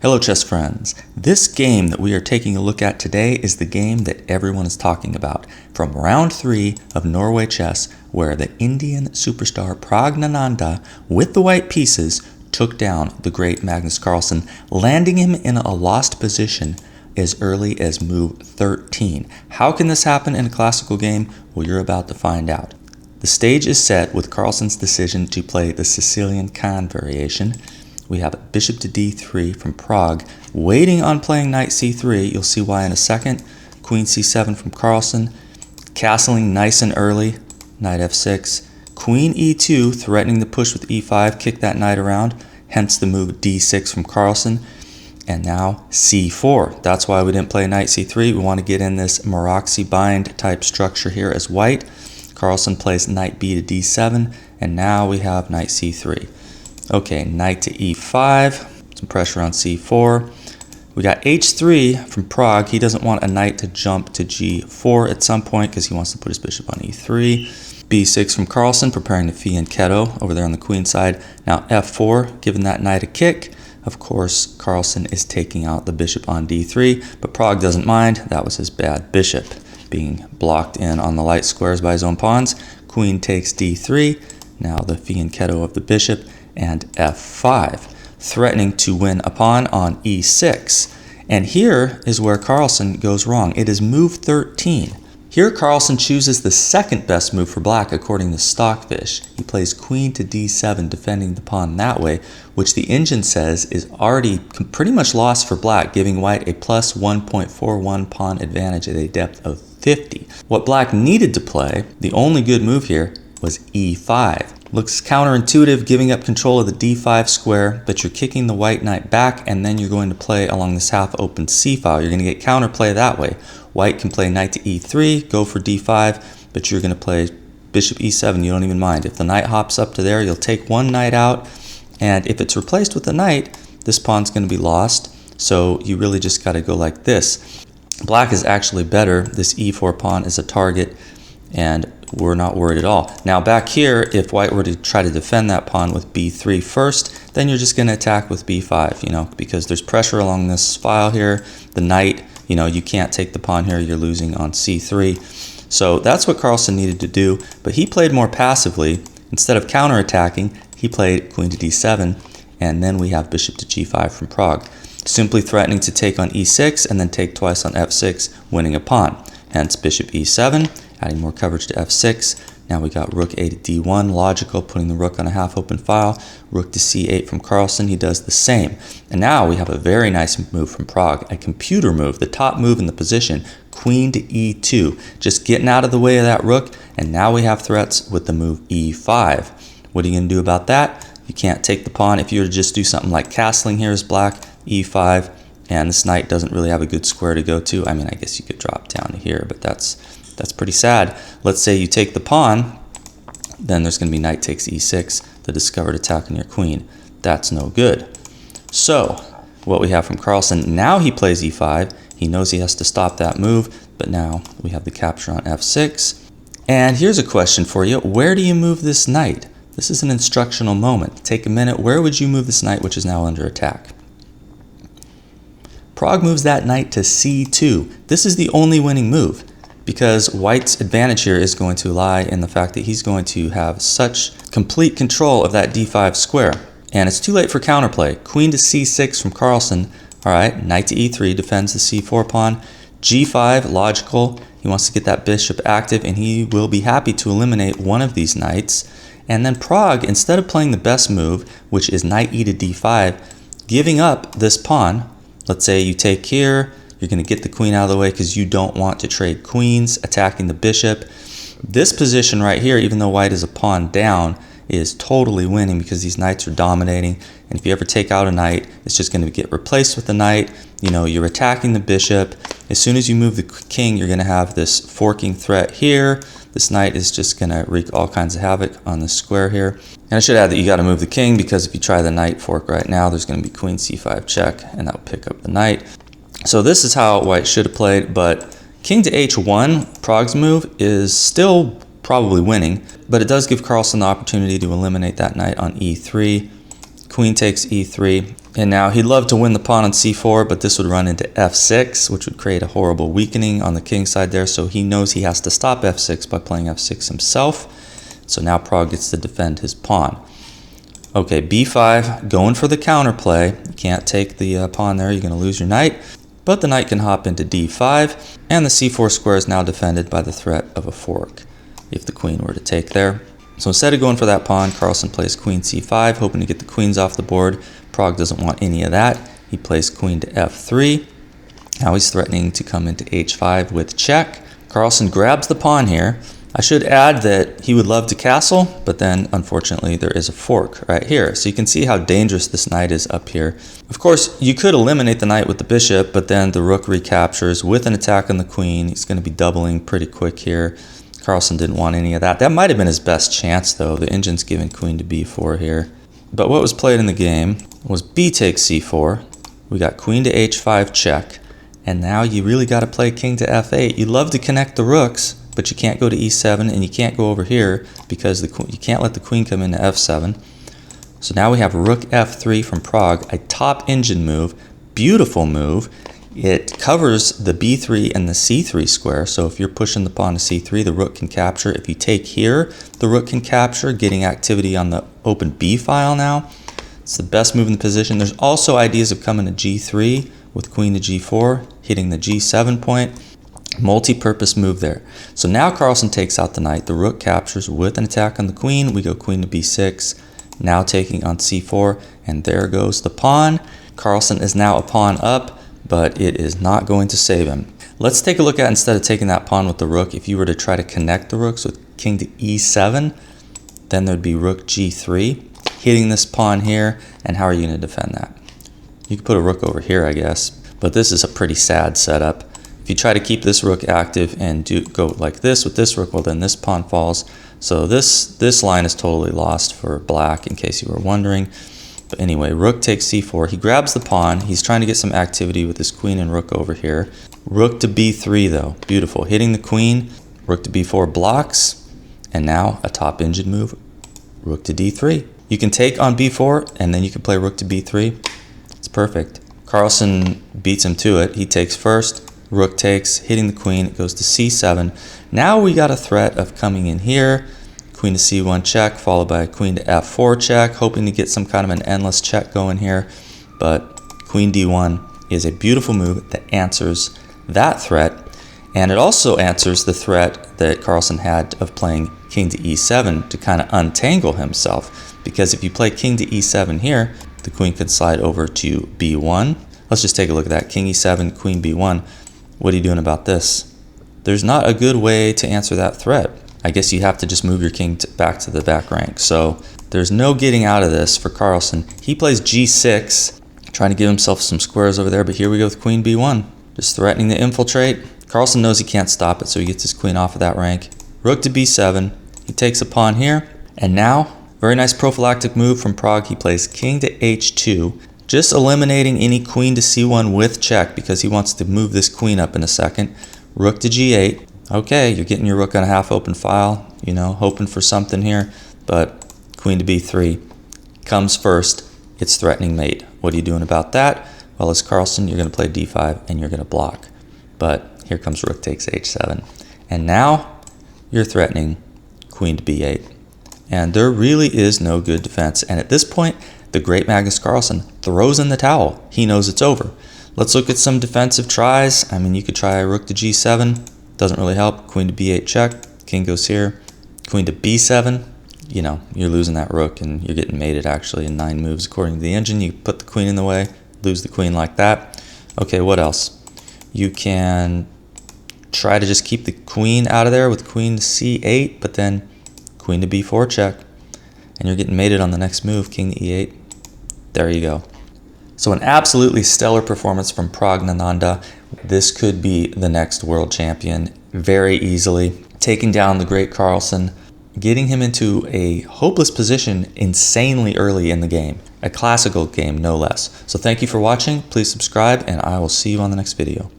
Hello chess friends. This game that we are taking a look at today is the game that everyone is talking about from round 3 of Norway Chess, where the Indian superstar Praggnanandhaa with the white pieces took down the great Magnus Carlsen, landing him in a lost position as early as move 13. How can this happen in a classical game? Well, you're about to find out. The stage is set with Carlsen's decision to play the Sicilian Khan variation. We have bishop to d3 from Pragg, waiting on playing knight c3. You'll see why in a second. Queen c7 from Carlsen, castling nice and early, knight f6. Queen e2, threatening to push with e5, kick that knight around, hence the move d6 from Carlsen. And now c4. That's why we didn't play knight c3. We want to get in this Maroczy bind type structure here as white. Carlsen plays knight b to d7, and now we have knight c3. Okay, knight to e5, some pressure on c4. We got h3 from Pragg. He doesn't want a knight to jump to g4 at some point because he wants to put his bishop on e3. b6 from Carlsen, preparing the fianchetto over there on the queen side. Now f4, giving that knight a kick. Of course, Carlsen is taking out the bishop on d3, but Pragg doesn't mind. That was his bad bishop being blocked in on the light squares by his own pawns. Queen takes d3. Now the fianchetto of the bishop, and f5, threatening to win a pawn on e6. And here is where Carlsen goes wrong. It is move 13. Here Carlsen chooses the second best move for black according to Stockfish. He plays queen to d7, defending the pawn that way, which the engine says is already pretty much lost for black, giving white a plus 1.41 pawn advantage at a depth of 50. What black needed to play, the only good move here, was e5. Looks counterintuitive, giving up control of the d5 square, but you're kicking the white knight back, and then you're going to play along this half-open c file. You're going to get counterplay that way. White can play knight to e3, go for d5, but you're going to play bishop e7. You don't even mind. If the knight hops up to there, you'll take one knight out, and if it's replaced with a knight, this pawn's going to be lost, so you really just got to go like this. Black is actually better. This e4 pawn is a target, and we're not worried at all. Now back here, if white were to try to defend that pawn with b3 first, then you're just going to attack with b5, because there's pressure along this file here. The knight, you can't take the pawn here. You're losing on c3. So that's what Carlsen needed to do, but he played more passively. Instead of counterattacking, he played queen to d7, and then we have bishop to g5 from Pragg, simply threatening to take on e6 and then take twice on f6, winning a pawn. Hence bishop e7, adding more coverage to f6. Now we got rook a to d1, logical, putting the rook on a half-open file. Rook to c8 from Carlsen, he does the same. And now we have a very nice move from Pragg, a computer move, the top move in the position, queen to e2. Just getting out of the way of that rook, and now we have threats with the move e5. What are you going to do about that? You can't take the pawn. If you were to just do something like castling here as black, e5, and this knight doesn't really have a good square to go to. I mean, I guess you could drop down to here, but that's pretty sad. Let's say you take the pawn, then there's going to be knight takes e6, the discovered attack on your queen. That's no good. So what we have from Carlsen, now he plays e5. He knows he has to stop that move, but now we have the capture on f6. And here's a question for you. Where do you move this knight? This is an instructional moment. Take a minute. Where would you move this knight, which is now under attack? Pragg moves that knight to c2. This is the only winning move, because white's advantage here is going to lie in the fact that he's going to have such complete control of that d5 square. And it's too late for counterplay. Queen to c6 from Carlsen. All right, knight to e3 defends the c4 pawn. g5, logical. He wants to get that bishop active, and he will be happy to eliminate one of these knights. And then Pragg, instead of playing the best move, which is knight e to d5, giving up this pawn. Let's say you take here. You're going to get the queen out of the way because you don't want to trade queens, attacking the bishop. This position right here, even though white is a pawn down, is totally winning because these knights are dominating. And if you ever take out a knight, it's just going to get replaced with a knight. You're attacking the bishop. As soon as you move the king, you're going to have this forking threat here. This knight is just going to wreak all kinds of havoc on this square here. And I should add that you got to move the king, because if you try the knight fork right now, there's going to be queen c5 check, and that will pick up the knight. So this is how white should have played, but king to h1, Pragg's move, is still probably winning, but it does give Carlsen the opportunity to eliminate that knight on e3. Queen takes e3. And now he'd love to win the pawn on c4, but this would run into f6, which would create a horrible weakening on the king side there. So he knows he has to stop f6 by playing f6 himself. So now Pragg gets to defend his pawn. Okay, b5, going for the counterplay. You can't take the pawn there, you're going to lose your knight. But the knight can hop into d5, and the c4 square is now defended by the threat of a fork, if the queen were to take there. So instead of going for that pawn, Carlsen plays queen c5, hoping to get the queens off the board. Pragg doesn't want any of that. He plays queen to f3. Now he's threatening to come into h5 with check. Carlsen grabs the pawn here. I should add that he would love to castle, but then unfortunately there is a fork right here. So you can see how dangerous this knight is up here. Of course, you could eliminate the knight with the bishop, but then the rook recaptures with an attack on the queen. He's going to be doubling pretty quick here. Carlsen didn't want any of that. That might have been his best chance though. The engine's giving queen to b4 here. But what was played in the game was b takes c4. We got queen to h5 check. And now you really got to play king to f8. You love to connect the rooks, but you can't go to e7 and you can't go over here because you can't let the queen come into f7. So now we have rook f3 from Pragg, a top engine move, beautiful move. It covers the b3 and the c3 square, so if you're pushing the pawn to c3, the rook can capture. If you take here, the rook can capture, getting activity on the open b file now. It's the best move in the position. There's also ideas of coming to g3 with queen to g4, hitting the g7 point. Multi-purpose move there. So now Carlsen takes out the knight. The rook captures with an attack on the queen. We go queen to b6, now taking on c4, and there goes the pawn. Carlsen is now a pawn up, but it is not going to save him. Let's take a look at, instead of taking that pawn with the rook, if you were to try to connect the rooks with king to e7, then there'd be rook g3, hitting this pawn here, and how are you going to defend that? You could put a rook over here, I guess, but this is a pretty sad setup. If you try to keep this rook active and go like this with this rook, well then this pawn falls. So this line is totally lost for black, in case you were wondering. But anyway, rook takes c4. He grabs the pawn. He's trying to get some activity with his queen and rook over here. Rook to b3 though, beautiful. Hitting the queen, rook to b4 blocks, and now a top engine move, rook to d3. You can take on b4, and then you can play rook to b3. It's perfect. Carlsen beats him to it. He takes first, rook takes, hitting the queen, it goes to c7. Now we got a threat of coming in here, queen to c1 check, followed by queen to f4 check, hoping to get some kind of an endless check going here. But queen d1 is a beautiful move that answers that threat, and it also answers the threat that Carlsen had of playing king to e7 to kind of untangle himself, because if you play king to e7 here, the queen could slide over to b1. Let's just take a look at that. King e7, queen b1. What are you doing about this? There's not a good way to answer that threat. I guess you have to just move your king back to the back rank. So there's no getting out of this for Carlsen. He plays g6, trying to give himself some squares over there, but here we go with queen b1. Just threatening to infiltrate. Carlsen knows he can't stop it, so he gets his queen off of that rank. Rook to b7. He takes a pawn here, and now, very nice prophylactic move from Pragg. He plays king to h2, just eliminating any queen to c1 with check because he wants to move this queen up in a second. Rook to g8. Okay, you're getting your rook on a half open file, you know, hoping for something here, but queen to b3 comes first. It's threatening mate. What are you doing about that? Well, as Carlsen, you're going to play d5 and you're going to block. But here comes rook takes h7. And now you're threatening queen to b8. And there really is no good defense. And at this point, the great Magnus Carlsen throws in the towel. He knows it's over. Let's look at some defensive tries. I mean, you could try rook to g7. Doesn't really help. Queen to b8 check. King goes here. Queen to b7. You know, you're losing that rook and you're getting mated actually in 9 moves according to the engine. You put the queen in the way, lose the queen like that. Okay, what else? You can try to just keep the queen out of there with queen to c8, but then queen to b4 check. And you're getting mated on the next move, king to e8. There you go. So an absolutely stellar performance from Praggnanandhaa. This could be the next world champion very easily. Taking down the great Carlsen, getting him into a hopeless position insanely early in the game. A classical game, no less. So thank you for watching. Please subscribe, and I will see you on the next video.